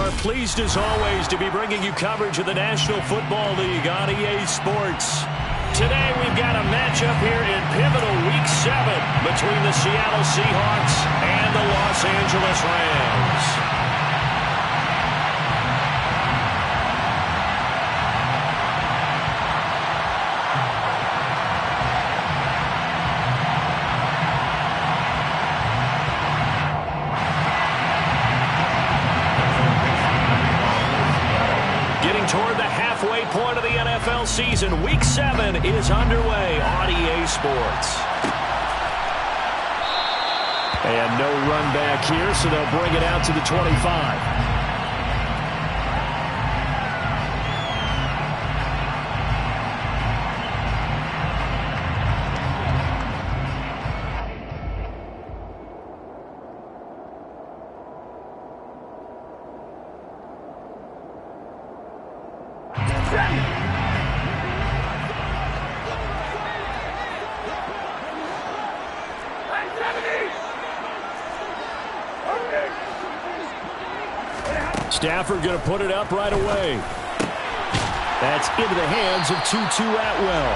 are pleased as always to be bringing you coverage of the National Football League on EA Sports. Today we've got a matchup here in pivotal Week 7 between the Seattle Seahawks and the Los Angeles Rams. Toward the halfway point of the NFL season, Week 7 is underway on EA Sports. And no run back here, so they'll bring it out to the 25. Stafford going to put it up right away. That's into the hands of Tutu Atwell.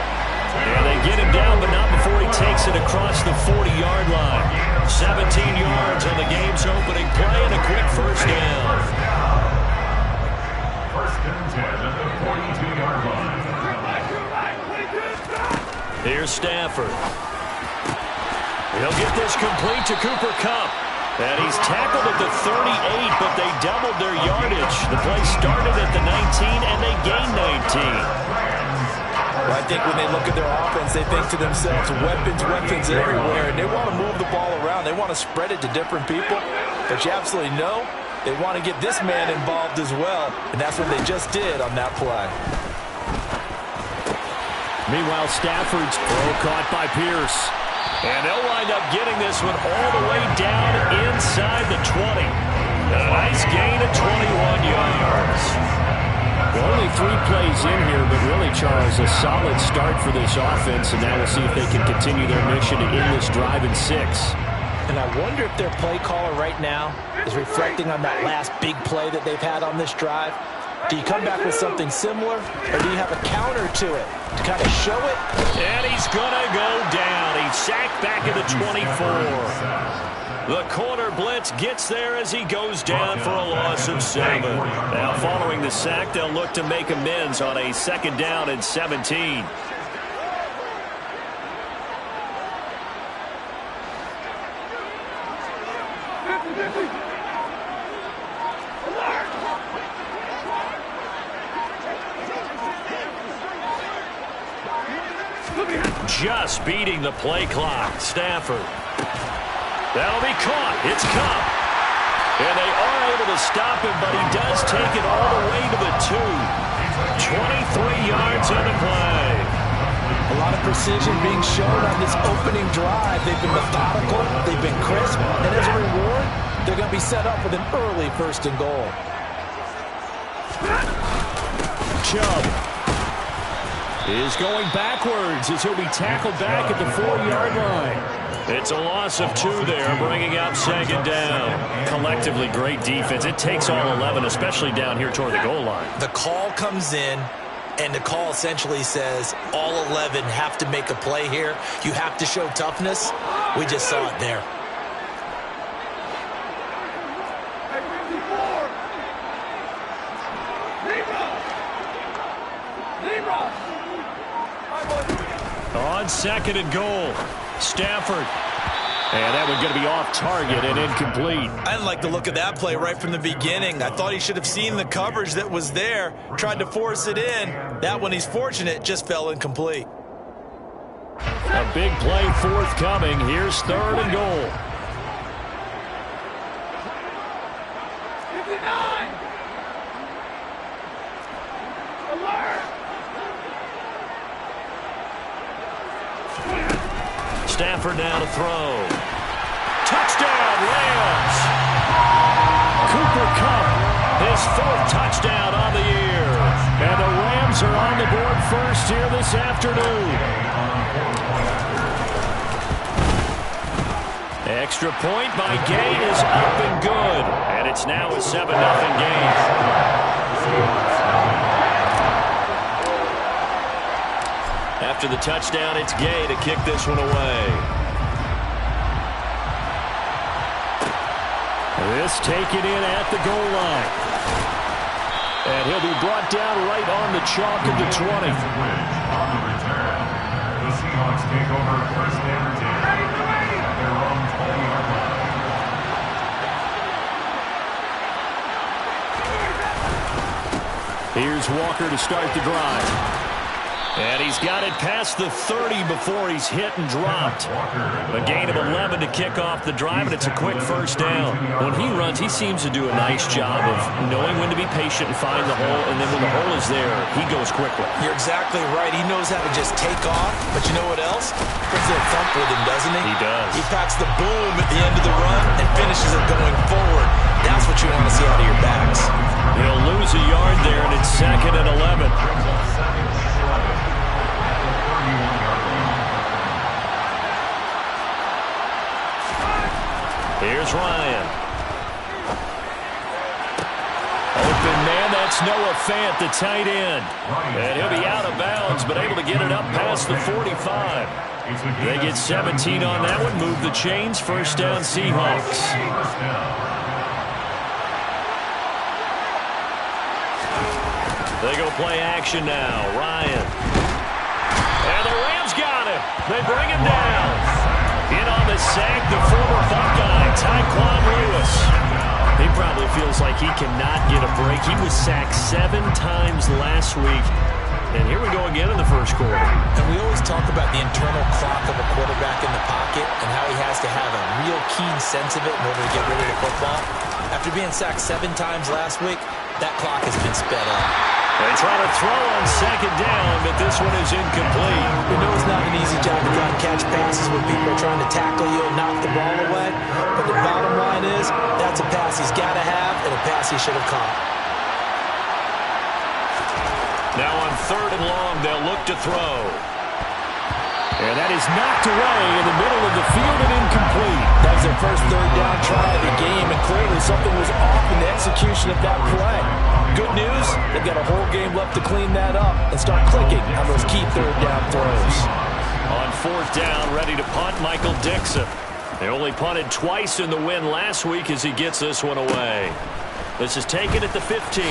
And they get him down, but not before he takes it across the 40-yard line. 17 yards on the game's opening play and a quick first down. First and 10 at the 42-yard line. Here's Stafford. He'll get this complete to Cooper Kupp. And he's tackled at the 38, but they doubled their yardage. The play started at the 19, and they gained 19. Well, I think when they look at their offense, they think to themselves, weapons everywhere, and they want to move the ball around. They want to spread it to different people, but you absolutely know they want to get this man involved as well, and that's what they just did on that play. Meanwhile, Stafford's throw caught by Pierce. And they'll wind up getting this one all the way down inside the 20. A nice gain of 21 yards. Well, only 3 plays in here, but really, Charles, a solid start for this offense, and now we'll see if they can continue their mission to end this drive in 6. And I wonder if their play caller right now is reflecting on that last big play that they've had on this drive. Do you come back with something similar, or do you have a counter to it to kind of show it? And he's going to go down. He's sacked back at the 24. The corner blitz gets there as he goes down for a loss of 7. Now, following the sack, they'll look to make amends on a second down and 17. Just beating the play clock. Stafford. That'll be caught. It's Kupp. And they are able to stop him, but he does take it all the way to the 2. 23 yards on the play. A lot of precision being shown on this opening drive. They've been methodical. They've been crisp. And as a reward, they're going to be set up with an early 1st and goal. Chubb is going backwards as he'll be tackled back at the 4-yard line. It's a loss of 2 there, bringing up second down. Collectively, great defense. It takes all 11, especially down here toward the goal line. The call comes in, and the call essentially says all 11 have to make a play here. You have to show toughness. We just saw it there. On 2nd and goal, Stafford. And that one's going to be off target and incomplete. I didn't like the look of that play right from the beginning. I thought he should have seen the coverage that was there, tried to force it in. That one, he's fortunate, just fell incomplete. A big play forthcoming. Here's 3rd and goal. 59. Stafford now to throw. Touchdown, Rams! Cooper Kupp, his 4th touchdown on the year. And the Rams are on the board first here this afternoon. Extra point by Gay is up and good. And it's now a 7-0 game. After the touchdown, it's Gay to kick this one away. This taken in at the goal line. And he'll be brought down right on the chalk of the 20. On the return, the Seahawks take over first and 10 at their own 20-yard line. Here's Walker to start the drive. And he's got it past the 30 before he's hit and dropped. A gain of 11 to kick off the drive, and it's a quick first down. When he runs, he seems to do a nice job of knowing when to be patient and find the hole, and then when the hole is there, he goes quickly. You're exactly right. He knows how to just take off, but you know what else? Brings a thump with him, doesn't he? He does. He packs the boom at the end of the run and finishes it going forward. That's what you want to see out of your backs. He'll lose a yard there, and it's 2nd and 11. Here's Ryan. Open man, that's Noah Fant, the tight end. And he'll be out of bounds, but able to get it up past the 45. They get 17 on that one, move the chains, first down Seahawks. They go play action now, Ryan. And the Rams got him. They bring him down. In on the sack, the former Buckeye, Tyquan Lewis. He probably feels like he cannot get a break. He was sacked 7 times last week. And here we go again in the first quarter. And we always talk about the internal clock of a quarterback in the pocket and how he has to have a real keen sense of it in order to get rid of the football. After being sacked 7 times last week, that clock has been sped up. They try to throw on second down, but this one is incomplete. You know it's not an easy job to try and catch passes when people are trying to tackle you and knock the ball away. But the bottom line is, that's a pass he's got to have and a pass he should have caught. Now on 3rd and long, they'll look to throw. And that is knocked away in the middle of the field and incomplete. That was their first 3rd down try of the game, and clearly something was off in the execution of that play. Good news, they've got a whole game left to clean that up and start clicking on those key 3rd down throws. On 4th down, ready to punt, Michael Dixon. They only punted twice in the win last week as he gets this one away. This is taken at the 15.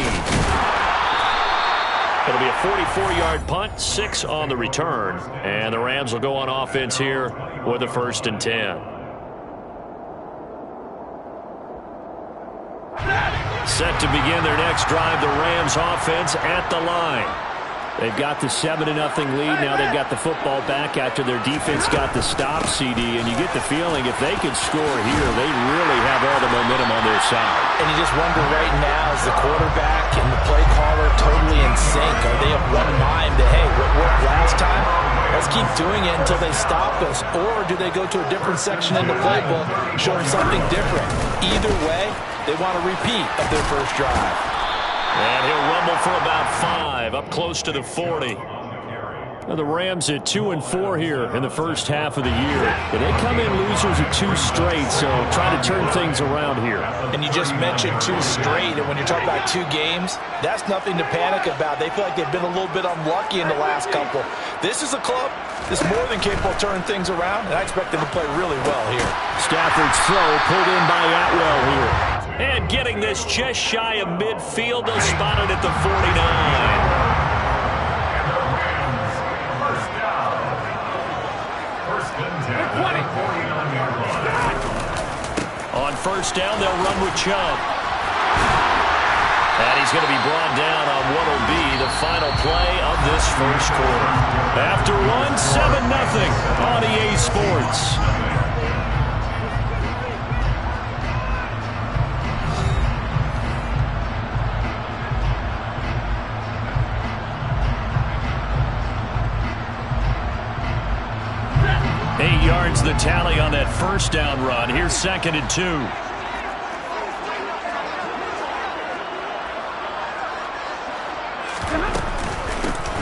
It'll be a 44-yard punt, 6 on the return. And the Rams will go on offense here with a 1st and 10. Set to begin their next drive, the Rams offense at the line. They've got the 7-0 lead. Now they've got the football back after their defense got the stop, CD. And you get the feeling if they could score here, they really have all the momentum on their side. And you just wonder right now, is the quarterback and the play caller totally in sync? Are they of one mind that, hey, what worked last time? Let's keep doing it until they stop us. Or do they go to a different section in the playbook, show them something different? Either way, they want a repeat of their first drive. And he'll rumble for about 5, up close to the 40. Now the Rams at 2-4 here in the first half of the year. But they come in losers of 2 straight, so try to turn things around here. And you just mentioned 2 straight, and when you're talking about 2 games, that's nothing to panic about. They feel like they've been a little bit unlucky in the last couple. This is a club that's more than capable of turning things around, and I expect them to play really well here. Stafford's throw pulled in by Atwell here. And getting this just shy of midfield, they'll spot it at the 49. On 1st down, they'll run with Chubb. And he's going to be brought down on what will be the final play of this first quarter. After one, 7-0 on EA Sports. The tally on that first down run. Here's 2nd and 2.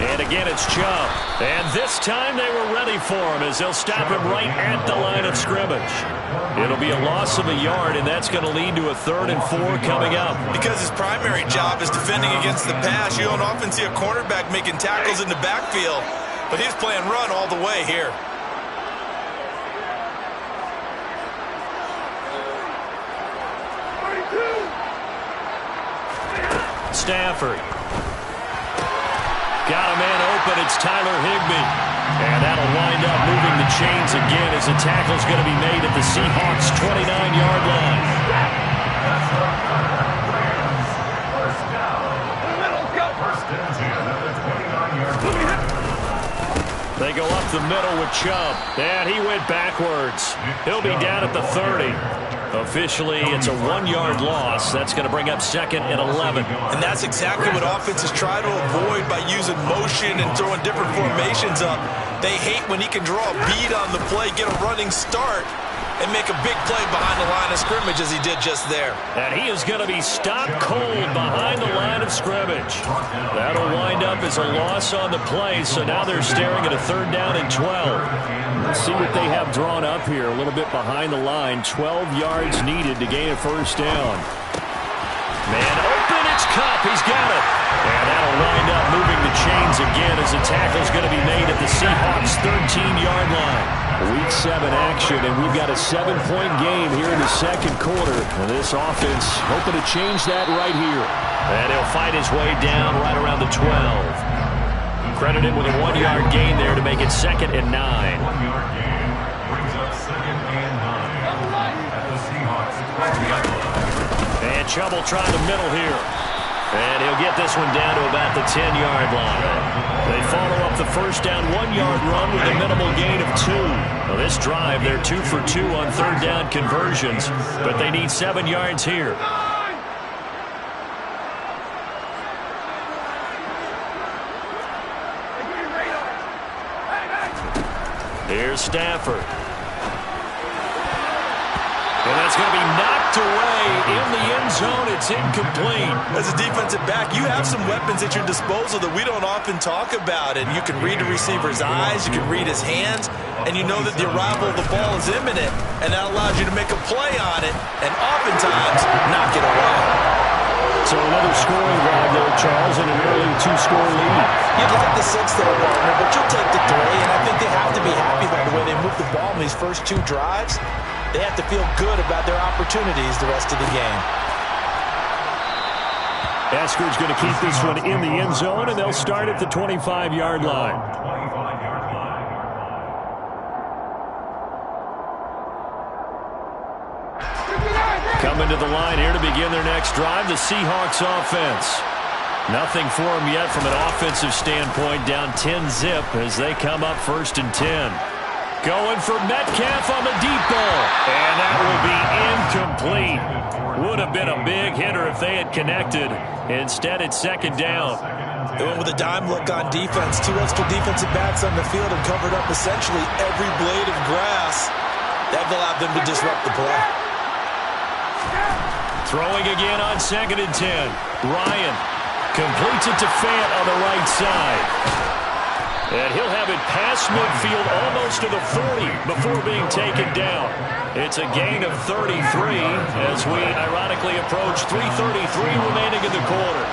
And again, it's Chubb. And this time they were ready for him as they'll stop him right at the line of scrimmage. It'll be a loss of a yard, and that's going to lead to a 3rd and 4 coming up. Because his primary job is defending against the pass, you don't often see a cornerback making tackles in the backfield. But he's playing run all the way here. Stafford. Got a man open. It's Tyler Higbee. And that'll wind up moving the chains again as the tackle's going to be made at the Seahawks' 29-yard line. They go up the middle with Chubb. And he went backwards. He'll be down at the 30. Officially, it's a 1-yard loss. That's going to bring up 2nd and 11. And that's exactly what offenses try to avoid by using motion and throwing different formations up. They hate when he can draw a bead on the play, get a running start, and make a big play behind the line of scrimmage as he did just there. And he is going to be stopped cold behind the line of scrimmage. That'll wind up as a loss on the play, so now they're staring at a 3rd down and 12. Let's see what they have drawn up here. A little bit behind the line. 12 yards needed to gain a 1st down. Man open, it's Kupp. He's got it. And that'll wind up moving the chains again as the tackle's going to be made at the Seahawks' 13-yard line. Week 7 action, and we've got a 7-point game here in the 2nd quarter. And this offense hoping to change that right here. And he'll fight his way down right around the 12. Credit him with a 1-yard gain there to make it 2nd and 9. 1-yard gain brings up 2nd and 9 at the Seahawks. And Chubb will try the middle here. And he'll get this one down to about the 10-yard line. They follow up the 1st down 1-yard run with a minimal gain of 2. Now this drive, they're 2 for 2 on 3rd down conversions, but they need 7 yards here. Here's Stafford. And that's going to be knocked away in the end zone. It's incomplete. As a defensive back, you have some weapons at your disposal that we don't often talk about. And you can read the receiver's eyes, you can read his hands, and you know that the arrival of the ball is imminent. And that allows you to make a play on it and oftentimes knock it away. So another scoring drive there, Charles, and an early 2-score lead. You'd like the 6th there, partner, but you'll take the 3. And I think they have to be happy by the way they moved the ball in these first 2 drives. They have to feel good about their opportunities the rest of the game. Esker's going to keep this one in the end zone, and they'll start at the 25-yard line. 25-yard line. Coming to the line here to begin their next drive, the Seahawks offense. Nothing for them yet from an offensive standpoint, down 10-zip as they come up 1st and 10. Going for Metcalf on the deep ball. And that will be incomplete. Would have been a big hitter if they had connected. Instead, it's 2nd down. They went with a dime look on defense. 2 extra defensive backs on the field and covered up essentially every blade of grass. That allowed them to disrupt the play. Throwing again on 2nd and 10. Ryan completes it to Fant on the right side. And he'll have it past midfield almost to the 40 before being taken down. It's a gain of 33 as we ironically approach 3:33 remaining in the quarter.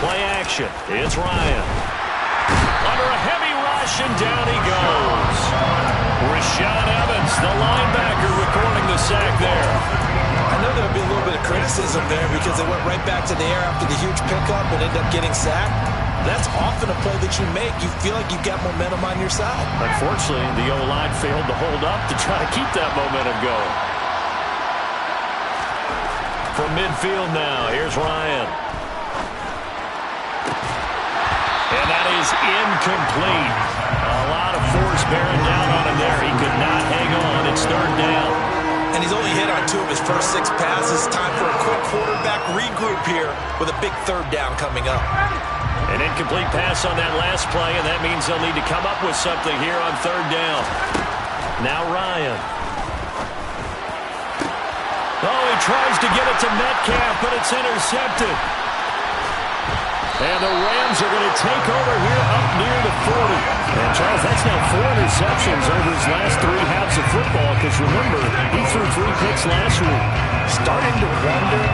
Play action. It's Ryan. Under a heavy rush, and down he goes. Rashaan Evans, the linebacker, recording the sack there. I know there'll be a little bit of criticism there because they went right back to the air after the huge pickup and ended up getting sacked. That's often a play that you make. You feel like you've got momentum on your side. Unfortunately, the O-line failed to hold up to try to keep that momentum going. From midfield now, here's Ryan. And that is incomplete. A lot of force bearing down on him there. He could not hang on. It's 3rd down. And he's only hit on 2 of his first 6 passes. Time for a quick quarterback regroup here with a big 3rd down coming up. An incomplete pass on that last play, and that means they'll need to come up with something here on 3rd down. Now Ryan. Oh, he tries to get it to Metcalf, but it's intercepted. And the Rams are going to take over here up near the 40. And, Charles, that's now 4 interceptions over his last 3 halves of football, because, remember, he threw 3 picks last week. Starting to wonder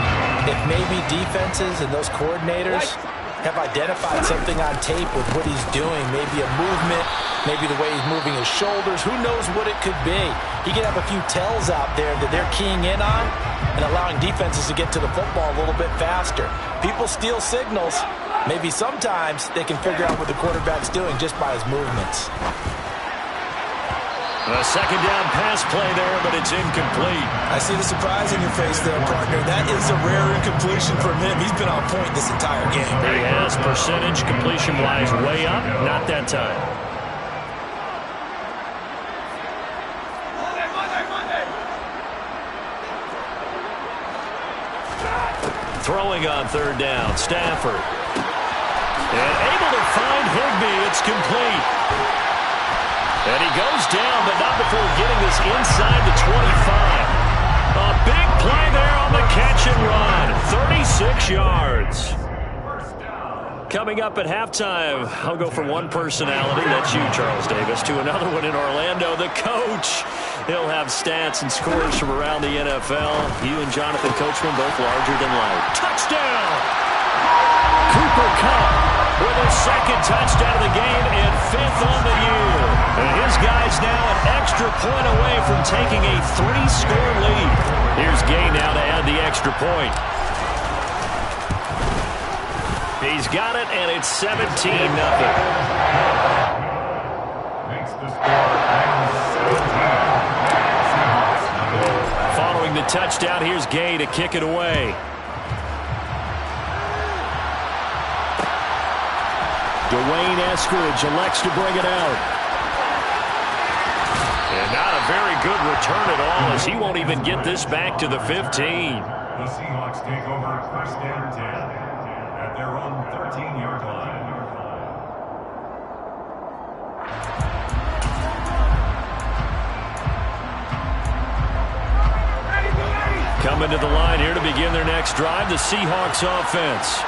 if maybe defenses and those coordinators have identified something on tape with what he's doing. Maybe a movement, maybe the way he's moving his shoulders. Who knows what it could be? He could have a few tells out there that they're keying in on and allowing defenses to get to the football a little bit faster. People steal signals. Maybe sometimes they can figure out what the quarterback's doing just by his movements. A second down pass play there, but it's incomplete. I see the surprise in your face there, partner. That is a rare incompletion from him. He's been on point this entire game. He has percentage completion-wise way up. Not that time. Throwing on third down, Stafford. And able to find Higbee. It's complete. And he goes down, but not before getting this inside the 25. A big play there on the catch and run. 36 yards. Coming up at halftime, I'll go from one personality, that's you, Charles Davis, to another one in Orlando, the coach. He'll have stats and scores from around the NFL. You and Jonathan Coachman both larger than life. Touchdown! Cooper Kupp with his second touchdown of the game and 5th on the year. And his guy's now an extra point away from taking a 3-score lead. Here's Gay now to add the extra point. He's got it, and it's 17-0. Makes the score 17. Following the touchdown, here's Gay to kick it away. Dwayne Eskridge elects to bring it out. And not a very good return at all, as he won't even get this back to the 15. The Seahawks take over first and 10 at their own 13-yard line. Coming to the line here to begin their next drive, the Seahawks offense.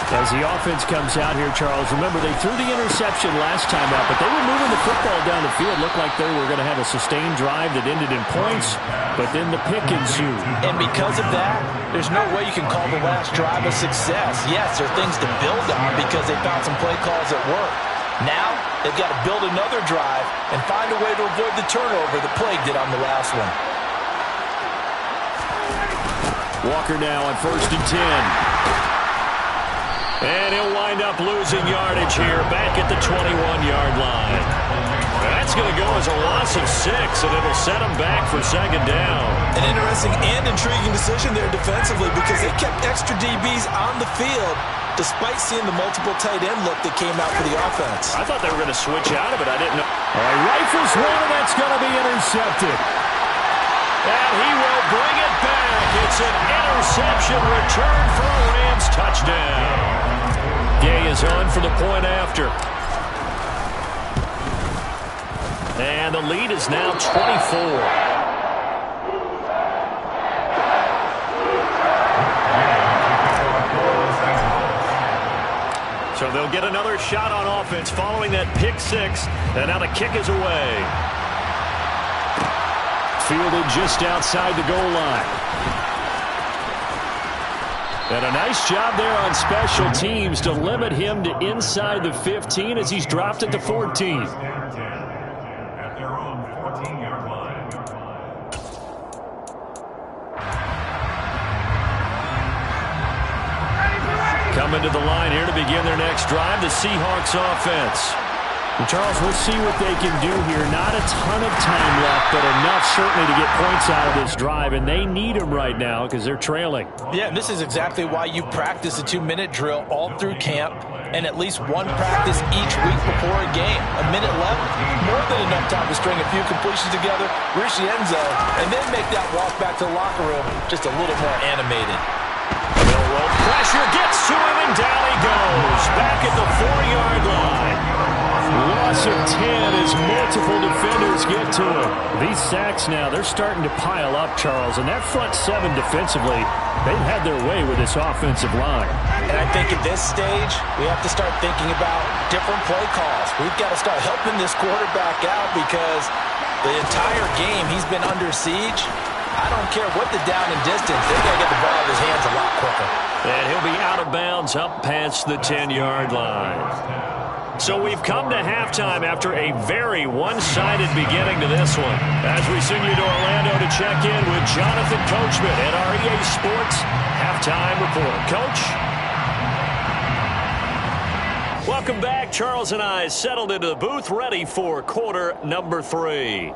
As the offense comes out here, Charles, remember they threw the interception last time out, but they were moving the football down the field. Looked like they were going to have a sustained drive that ended in points, but then the pick ensued. And because of that, there's no way you can call the last drive a success. Yes, there are things to build on because they found some play calls that work. Now, they've got to build another drive and find a way to avoid the turnover that plagued it on the last one. Walker now on 1st and 10. And he'll wind up losing yardage here back at the 21-yard line. That's going to go as a loss of 6, and it'll set him back for second down. An interesting and intriguing decision there defensively because they kept extra DBs on the field despite seeing the multiple tight end look that came out for the offense. I thought they were going to switch out of it. I didn't know. All right, rifles one, and that's going to be intercepted. And he will bring it back. It's an interception return for a Rams touchdown. Gay is on for the point after. And the lead is now 24. So they'll get another shot on offense following that pick 6. And now the kick is away. Fielded just outside the goal line. And a nice job there on special teams to limit him to inside the 15 as he's dropped at the 14. At their own 14-yard line. Coming to the line here to begin their next drive, the Seahawks offense. And Charles, we'll see what they can do here. Not a ton of time left, but enough certainly to get points out of this drive, and they need them right now because they're trailing. Yeah, and this is exactly why you practice a 2-minute drill all through camp and at least one practice each week before a game. A minute left, more than enough time to string a few completions together, reach the end zone, and then make that walk back to the locker room just a little more animated. Middle roll pressure gets to him, and down he goes. Back at the 4-yard line. Loss of 10 as multiple defenders get to him. These sacks now, they're starting to pile up, Charles. And that front seven defensively, they've had their way with this offensive line. And I think at this stage, we have to start thinking about different play calls. We've got to start helping this quarterback out because the entire game he's been under siege. I don't care what the down and distance. They're going to get the ball out of his hands a lot quicker. And he'll be out of bounds up past the 10-yard line. So we've come to halftime after a very one-sided beginning to this one. As we send you to Orlando to check in with Jonathan Coachman at our EA Sports Halftime Report. Coach? Welcome back. Charles and I settled into the booth, ready for quarter number 3.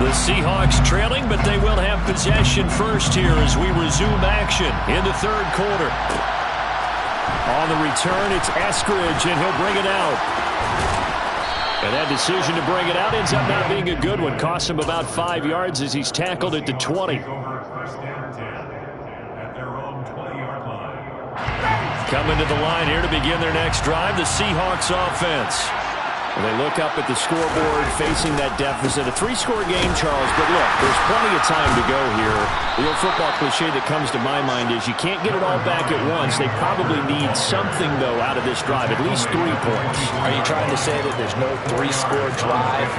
The Seahawks trailing, but they will have possession first here as we resume action in the third quarter. On the return, it's Eskridge, and he'll bring it out. And that decision to bring it out ends up not being a good one. Costs him about 5 yards as he's tackled at the 20. Coming to the line here to begin their next drive, the Seahawks offense. And they look up at the scoreboard facing that deficit. A 3-score game, Charles, but look, there's plenty of time to go here. The old football cliche that comes to my mind is you can't get it all back at once. They probably need something, though, out of this drive, at least 3 points. Are you trying to say that there's no 3-score drive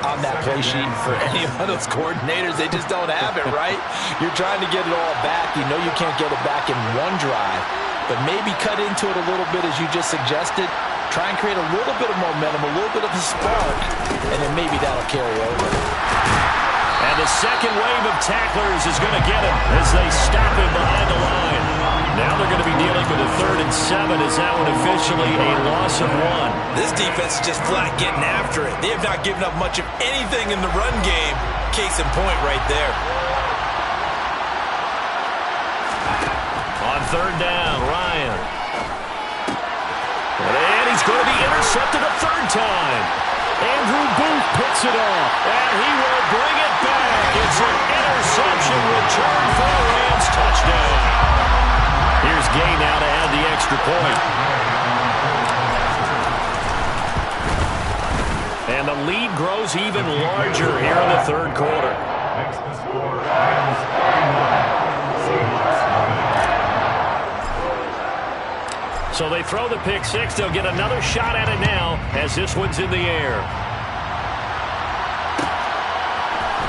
on that play sheet for any of those coordinators? They just don't have it, right? You're trying to get it all back. You know you can't get it back in one drive, but maybe cut into it a little bit as you just suggested. Try and create a little bit of momentum, a little bit of a spark, and then maybe that'll carry over. And the second wave of tacklers is going to get him as they stop him behind the line. Now they're going to be dealing with a 3rd and 7 as that one officially a loss of 1. This defense is just flat getting after it. They have not given up much of anything in the run game. Case in point right there. On 3rd down, Ryan. And he's going to be intercepted a 3rd time. Andrew Booth picks it off, and he will bring it back. It's an interception return for a Rams touchdown. Here's Gay now to add the extra point. And the lead grows even larger here in the 3rd quarter. Next to score, Rams 31, Seahawks 7. So they throw the pick 6. They'll get another shot at it now as this one's in the air.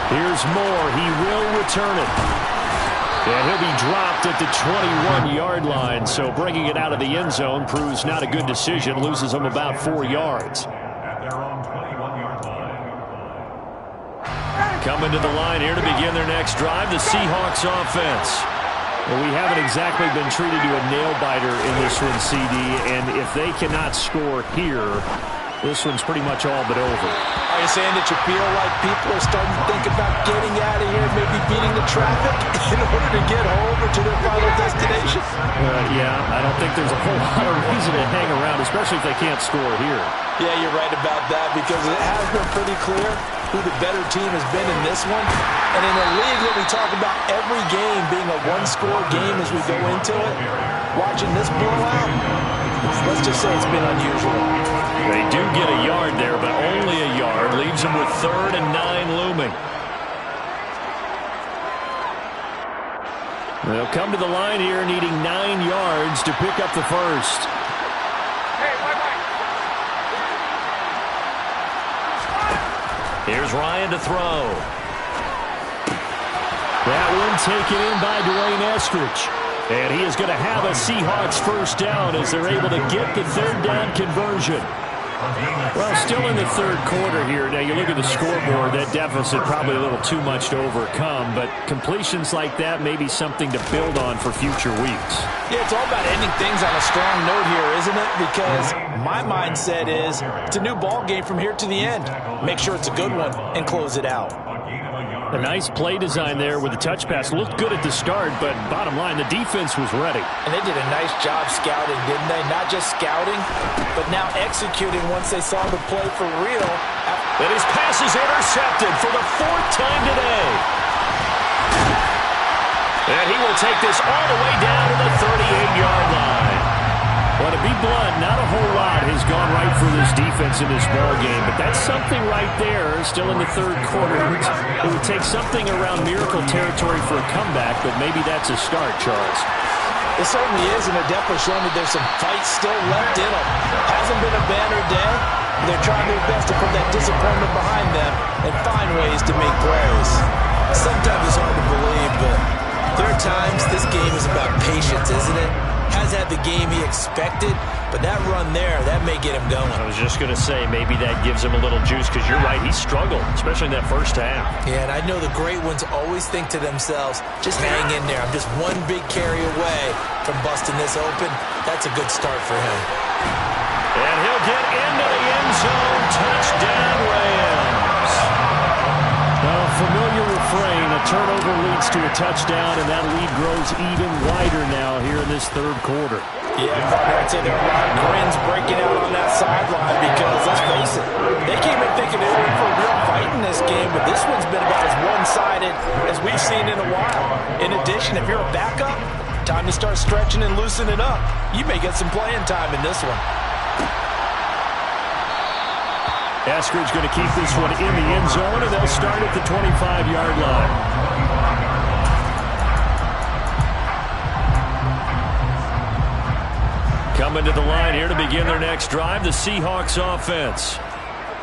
Here's Moore. He will return it. And he'll be dropped at the 21-yard line. So bringing it out of the end zone proves not a good decision. Loses them about 4 yards. At their own 21-yard line. Coming to the line here to begin their next drive, the Seahawks offense. Well, we haven't exactly been treated to a nail-biter in this one, CD, and if they cannot score here, this one's pretty much all but over. Are you saying that you feel like people are starting to think about getting out of here, maybe beating the traffic in order to get home or to their final destination? Yeah, I don't think there's a whole lot of reason to hang around, especially if they can't score here. Yeah, you're right about that because it has been pretty clear who the better team has been in this one. And in a league that we talk about every game being a one-score game as we go into it, watching this blowout, let's just say it's been unusual. They do get a yard there, but only a yard. Leaves them with 3rd and 9 looming. They'll come to the line here needing 9 yards to pick up the first. Here's Ryan to throw. That one taken in by Dwayne Eskridge. And he is going to have a Seahawks first down as they're able to get the 3rd down conversion. Well, still in the 3rd quarter here. Now, you look at the scoreboard, that deficit probably a little too much to overcome, but completions like that may be something to build on for future weeks. Yeah, it's all about ending things on a strong note here, isn't it? Because my mindset is it's a new ball game from here to the end. Make sure it's a good one and close it out. A gain of a yard. A nice play design there with the touch pass. Looked good at the start, but bottom line, the defense was ready. And they did a nice job scouting, didn't they? Not just scouting, but now executing once they saw the play for real. And his pass is intercepted for the 4th time today. And he will take this all the way down to the 38-yard line. Well, to be blunt, not a whole lot has gone right for this defense in this ball game, but that's something right there. Still in the 3rd quarter. It would take something around miracle territory for a comeback, but maybe that's a start, Charles. It certainly is, and they're definitely showing that there's some fight still left in them. Hasn't been a banner day. They're trying their best to put that disappointment behind them and find ways to make plays. Sometimes it's hard to believe, but there are times this game is about patience, isn't it? Has had the game he expected, but that run there, that may get him going. I was just going to say, maybe that gives him a little juice, because you're right, he struggled, especially in that first half. Yeah, and I know the great ones always think to themselves, just hang in there. I'm just one big carry away from busting this open. That's a good start for him. And he'll get into the end zone. Touchdown, Rams. Well, familiar refrain. A turnover leads to a touchdown, and that lead grows even wider now here in this 3rd quarter. Yeah, I'd say there are a lot of grins breaking out on that sideline because, let's face it, they came in thinking they were in for a real fight in this game, but this one's been about as one-sided as we've seen in a while. In addition, if you're a backup, time to start stretching and loosening up. You may get some playing time in this one. Eskridge going to keep this one in the end zone, and they'll start at the 25-yard line. Coming to the line here to begin their next drive, the Seahawks offense.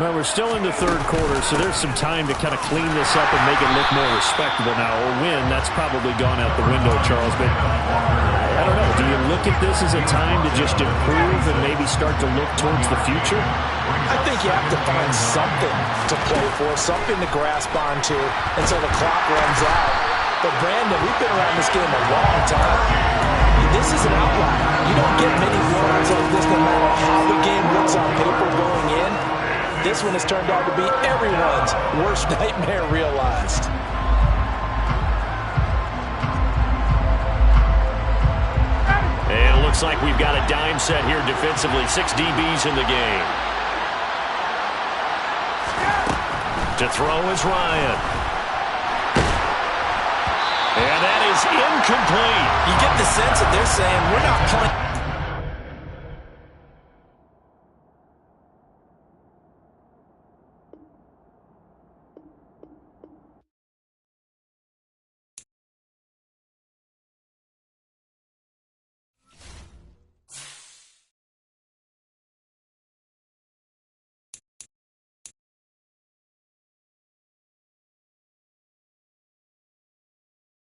Well, we're still in the 3rd quarter, so there's some time to kind of clean this up and make it look more respectable now. Or win, that's probably gone out the window, Charles. But I don't know. Do you look at this as a time to just improve and maybe start to look towards the future? I think you have to find something to play for, something to grasp onto until the clock runs out. But, Brandon, we've been around this game a long time. This is an outlier. You don't get many blowouts like this no matter how the game looks on paper going in. This one has turned out to be everyone's worst nightmare realized. And it looks like we've got a dime set here defensively. 6 DBs in the game. To throw is Ryan. And that is incomplete. You get the sense that they're saying, we're not playing.